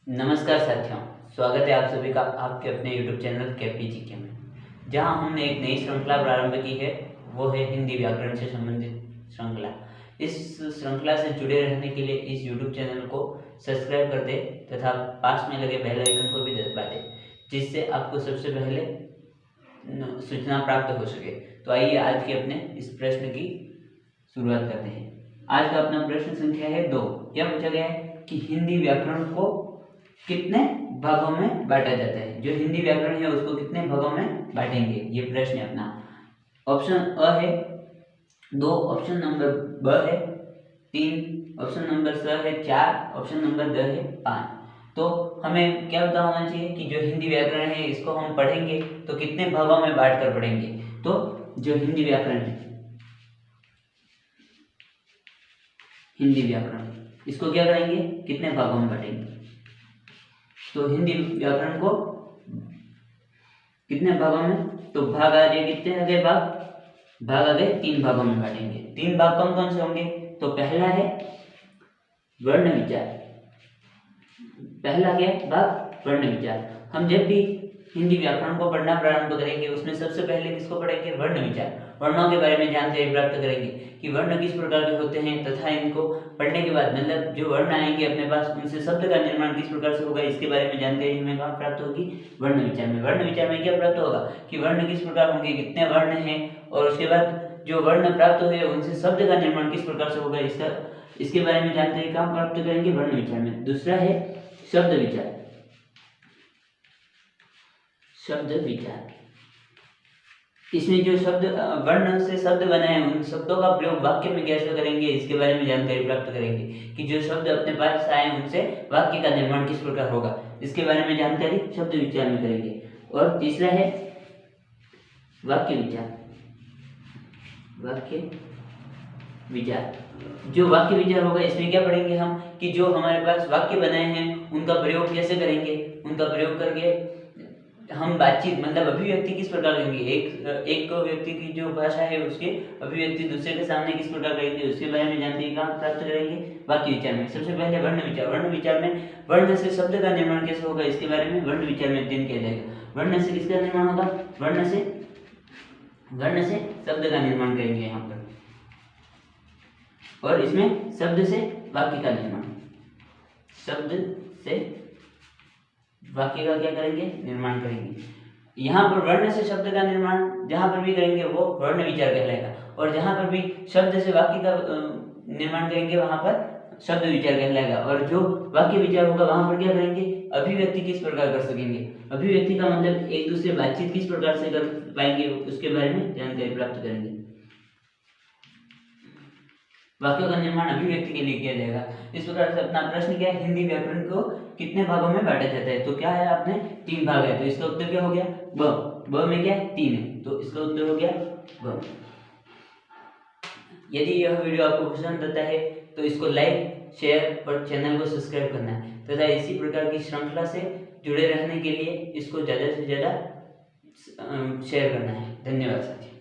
नमस्कार साथियों, स्वागत है आप सभी का आपके अपने YouTube चैनल केपी जीके में, जहां हमने एक नई श्रृंखला प्रारंभ की है। वो है हिंदी व्याकरण से संबंधित श्रृंखला। इस श्रृंखला से जुड़े रहने के लिए इस YouTube चैनल को सब्सक्राइब कर दें तथा पास में लगे बेल आइकन को भी दबा दें, जिससे आपको सबसे पहले सूचना प्राप्त हो सके। तो आइए आज के अपने इस प्रश्न की शुरुआत करते हैं। आज का अपना प्रश्न संख्या है 2। क्या पूछा गया है कि हिंदी व्याकरण को कितने भागों में बांटा जाता है। जो हिंदी व्याकरण है उसको कितने भागों में बांटेंगे, ये प्रश्न है अपना। ऑप्शन अ है 2, ऑप्शन नंबर ब है 3, ऑप्शन नंबर स है 4, ऑप्शन नंबर द है 5। तो हमें क्या पता होना चाहिए कि जो हिंदी व्याकरण है इसको हम पढ़ेंगे तो कितने भागों में बांट कर पढ़ेंगे। तो जो हिंदी व्याकरण है, हिंदी व्याकरण, इसको क्या करेंगे, कितने भागों में बांटेंगे। तो हिंदी व्याकरण को कितने भागों में, तो भाग आ गए, कितने आ गए भाग आ गए 3 भागों में बांटेंगे। 3 भाग कौन कौन से होंगे। तो पहला है वर्ण विचार। पहला क्या भाग, वर्ण विचार। हम जब भी हिंदी व्याकरण को पढ़ना प्रारंभ करेंगे उसमें सबसे पहले किसको पढ़ेंगे, वर्ण विचार। वर्णों के बारे में जानकारी प्राप्त करेंगे कि वर्ण किस प्रकार के होते हैं तथा इनको पढ़ने के बाद मतलब जो वर्ण आएंगे अपने पास उनसे शब्द का निर्माण किस प्रकार से होगा, इसके बारे में जानकारी हमें कहाँ प्राप्त होगी, वर्ण विचार में। वर्ण विचार में क्या प्राप्त होगा कि वर्ण किस प्रकार होंगे, कितने वर्ण हैं, और उसके बाद जो वर्ण प्राप्त हुए उनसे शब्द का निर्माण किस प्रकार से होगा, इसके बारे में जानकारी कहाँ प्राप्त करेंगे, वर्ण विचार में। दूसरा है शब्द विचार। शब्द विचार, इसमें जो शब्द वर्ण से शब्द बने हैं उन शब्दों का प्रयोग वाक्य में कैसे करेंगे, इसके बारे में जानकारी प्राप्त करेंगे कि जो शब्द अपने पास आए उनसे वाक्य का निर्माण किस प्रकार होगा, इसके बारे में जानकारी शब्द विचार में करेंगे। और तीसरा है वाक्य विचार। वाक्य विचार, जो वाक्य विचार होगा इसमें क्या पढ़ेंगे हम कि जो हमारे पास वाक्य बनाए हैं उनका प्रयोग कैसे करेंगे, उनका प्रयोग करके हम बातचीत मतलब अभिव्यक्ति किस प्रकार करेंगे, एक व्यक्ति की जो भाषा है उसके अभिव्यक्ति दूसरे के सामने किस प्रकार करेंगे, उसके बारे में जानकारी कहाँ प्राप्त करेंगे, वाक्य विचार में। सबसे पहले वर्ण विचार। वर्ण विचार में वर्ण से शब्द का निर्माण कैसे होगा, इसके बारे में वर्ण विचार में अध्ययन किया जाएगा। वर्ण से किसका निर्माण होगा, वर्ण से शब्द का निर्माण करेंगे यहाँ पर, और इसमें शब्द से वाक्य का निर्माण, शब्द से वाक्य का क्या करेंगे, निर्माण करेंगे। यहाँ पर वर्ण से शब्द का निर्माण जहाँ पर भी करेंगे वो वर्ण विचार कहलाएगा, और जहाँ पर भी शब्द से वाक्य का निर्माण करेंगे वहाँ पर शब्द विचार कहलाएगा। और जो वाक्य विचार होगा वहाँ पर क्या करेंगे, अभिव्यक्ति किस प्रकार कर सकेंगे। अभिव्यक्ति का मतलब एक दूसरे बातचीत किस प्रकार से कर पाएंगे उसके बारे में जानकारी प्राप्त करेंगे। वाक्यों का निर्माण अभिव्यक्ति के लिए किया जाएगा। इस प्रकार से अपना प्रश्न क्या है, हिंदी व्याकरण को कितने भागों में बांटा जाता है। तो क्या है, आपने 3 भाग है, तो इसका उत्तर क्या हो गया, ब में क्या है 3 है, तो इसका उत्तर हो गया ब। यदि यह वीडियो आपको पसंद आता है तो इसको लाइक, शेयर और चैनल को सब्सक्राइब करना है तथा इसी प्रकार की श्रृंखला से जुड़े रहने के लिए इसको ज़्यादा से ज़्यादा शेयर करना है। धन्यवाद साथियों।